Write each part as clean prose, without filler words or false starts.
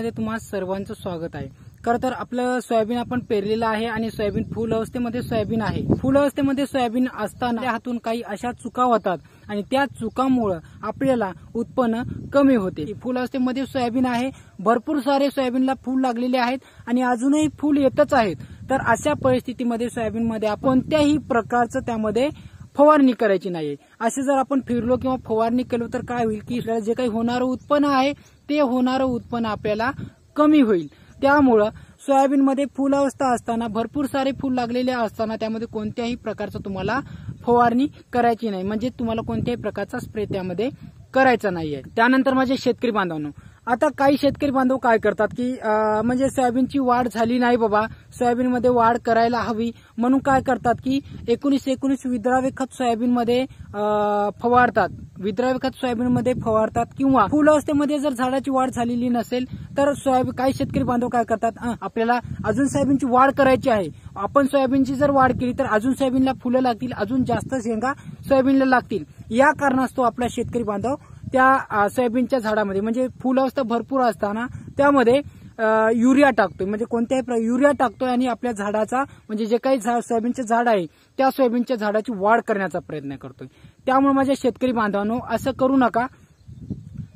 मध्ये तुम्हा सर्वांचं स्वागत आहे। खरं तर आपलं सोयाबीन आपण पेरलेलं आहे आणि सोयाबीन फुल अवस्थेमध्ये सोयाबीन आहे। फुल अवस्थेमध्ये सोयाबीन असताना हातून काही अशा चुका होतात आणि त्या चुकांमुळे आपल्याला उत्पन्न कमी होते। फुल अवस्थेमध्ये सोयाबीन आहे, भरपूर सारे सोयाबीनला फूल लागलेले आहेत आणि अजूनही फूल येतच आहेत। तर अशा परिस्थितीमध्ये सोयाबीनमध्ये आपण कोणत्याही प्रकारचं त्यामध्ये फवारणी करायची नाही। असे जर आपण फिरलो किंवा फवारणी केलो तर काय होईल की जे काही होणारं उत्पन्न आहे ते होणारं उत्पन्न आपल्याला कमी होईल। त्यामुळे सोयाबीनमध्ये फुल अवस्था असताना भरपूर सारे फूल लागलेले असताना त्यामध्ये कोणत्याही प्रकारचं तुम्हाला फवारणी करायची नाही, म्हणजे तुम्हाला कोणत्याही प्रकारचा स्प्रे त्यामध्ये करायचा नाहीये। त्यानंतर माझे शेतकरी बांधवांनो, आता काही शेतकरी बांधव काय करतात की म्हणजे सोयाबीनची वाढ झाली नाही बाबा, सोयाबीनमध्ये वाढ करायला हवी म्हणून काय करतात की 19-19 विद्राव्य खत सोयाबीनमध्ये फवारतात, विद्राव्य खत सोयाबीनमध्ये फवारतात। किंवा फुल अवस्थेमध्ये जर झाडाची वाढ झालेली नसेल तर काही शेतकरी बांधव काय करतात, आपल्याला अजून सोयाबीनची वाढ करायची आहे, आपण सोयाबीनची जर वाढ केली तर अजून सोयाबीनला फुलं लागतील, अजून जास्त शेंगा सोयाबीनला लागतील। या कारणास्तव आपला शेतकरी बांधव त्या सोयाबीनच्या झाडामध्ये म्हणजे फुल अवस्था भरपूर असताना त्यामध्ये युरिया टाकतोय, म्हणजे कोणत्याही युरिया टाकतोय आणि आपल्या झाडाचा म्हणजे जे काही सोयाबीनचे झाड आहे त्या सोयाबीनच्या झाडाची वाढ करण्याचा प्रयत्न करतोय। त्यामुळे माझ्या शेतकरी बांधवांनो, असं करू नका।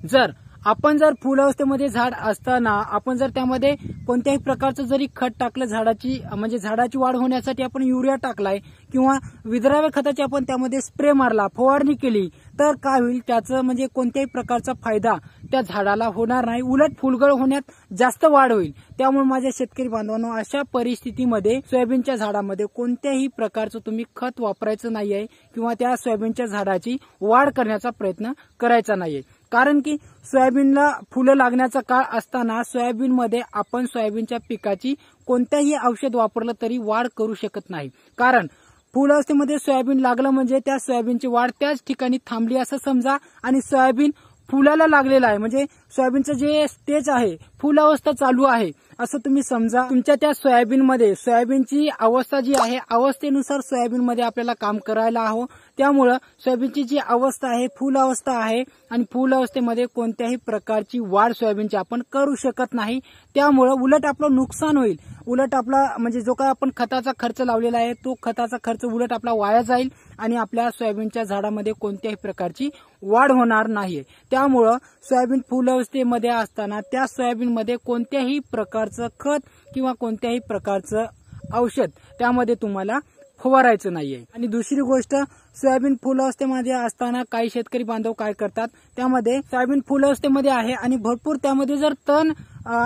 जर आपण जर फुल अवस्थेमध्ये झाड असताना आपण जर त्यामध्ये कोणत्याही प्रकारचं जरी खत टाकलं, झाडाची म्हणजे झाडाची वाढ होण्यासाठी आपण युरिया टाकलाय किंवा विद्राव्य खताची आपण त्यामध्ये स्प्रे मारला, फवारणी केली तर काय होईल, त्याचं म्हणजे कोणत्याही प्रकारचा फायदा त्या झाडाला होणार नाही, उलट फुलगळ होण्यात जास्त वाढ होईल। त्यामुळे माझ्या शेतकरी बांधवांनो, अशा परिस्थितीमध्ये सोयाबीनच्या झाडामध्ये कोणत्याही प्रकारचं तुम्ही खत वापरायचं नाहीये किंवा त्या सोयाबीनच्या झाडाची वाढ करण्याचा प्रयत्न करायचा नाहीये। कारण की सोयाबीनला फुलं लागण्याचा काळ असताना सोयाबीनमध्ये आपण सोयाबीनच्या पिकाची कोणत्याही औषध वापरलं तरी वाढ करू शकत नाही। कारण फुल अवस्थेमध्ये सोयाबीन लागलं म्हणजे त्या सोयाबीनची वाढ त्याच ठिकाणी थांबली असं समजा आणि सोयाबीन फुलाला लागलेला आहे, म्हणजे सोयाबीनचं जे स्टेज आहे फुल अवस्था चालू आहे असं तुम्ही समजा। तुमच्या त्या सोयाबीनमध्ये सोयाबीनची अवस्था जी आहे अवस्थेनुसार सोयाबीनमध्ये आपल्याला काम करायला हवं। त्यामुळे सोयाबीनची जी अवस्था आहे फुल अवस्था आहे आणि फुल अवस्थेमध्ये कोणत्याही प्रकारची वाढ सोयाबीनची आपण करू शकत नाही। त्यामुळे उलट आपलं नुकसान होईल, उलट आपला म्हणजे जो काय आपण खताचा खर्च लावलेला आहे तो खताचा खर्च उलट आपला वाया जाईल आणि आपल्या सोयाबीनच्या झाडामध्ये कोणत्याही प्रकारची वाढ होणार नाहीये। त्यामुळे सोयाबीन फुल अवस्थेमध्ये असताना त्या सोयाबीनमध्ये कोणत्याही प्रकारचं खत किंवा कोणत्याही प्रकारचं औषध त्यामध्ये तुम्हाला फवारायचं नाहीये। आणि दुसरी गोष्ट, सोयाबीन फुल अवस्थेमध्ये असताना काही शेतकरी बांधव काय करतात, त्यामध्ये सोयाबीन फुल अवस्थेमध्ये आहे आणि भरपूर त्यामध्ये जर तण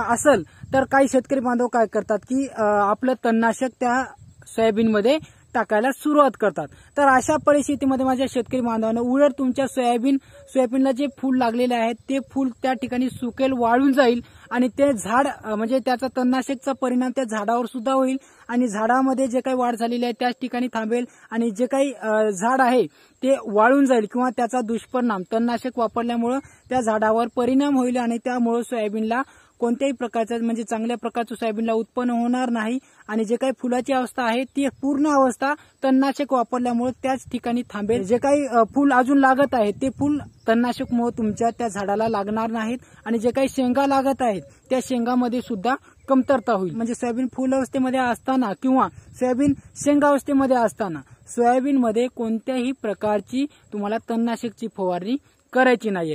असेल तर काही शेतकरी बांधव काय करतात की आपलं तणनाशक त्या सोयाबीनमध्ये टाकायला सुरुवात करतात। तर अशा परिस्थितीमध्ये माझ्या शेतकरी बांधवांना उलट तुमच्या सोयाबीनला जे फूल लागलेले आहेत ते फूल त्या ठिकाणी सुकेल, वाळून जाईल आणि ते झाड म्हणजे त्याचा तणनाशकचा परिणाम त्या झाडावर सुद्धा होईल आणि झाडामध्ये जे काही वाढ झालेली आहे त्याच ठिकाणी थांबेल आणि जे काही झाड आहे ते वाळून जाईल किंवा त्याचा दुष्परिणाम तणनाशक वापरल्यामुळे त्या झाडावर परिणाम होईल आणि त्यामुळे सोयाबीनला कोणत्याही प्रकारचं म्हणजे चांगल्या प्रकारचं सोयाबीनला उत्पन्न होणार नाही आणि जे काही फुलाची अवस्था आहे ती पूर्ण अवस्था तणनाशक वापरल्यामुळे त्याच ठिकाणी थांबेल। जे काही फूल अजून लागत आहे ते फूल तणनाशकमुळे तुमच्या त्या झाडाला लागणार नाहीत आणि जे काही शेंगा लागत आहेत त्या शेंगामध्ये सुद्धा कमतरता होईल। म्हणजे सोयाबीन फुल अवस्थेमध्ये असताना किंवा सोयाबीन शेंगा अवस्थेमध्ये असताना सोयाबीनमध्ये कोणत्याही प्रकारची तुम्हाला तणनाशकची फवारणी करायची नाहीये।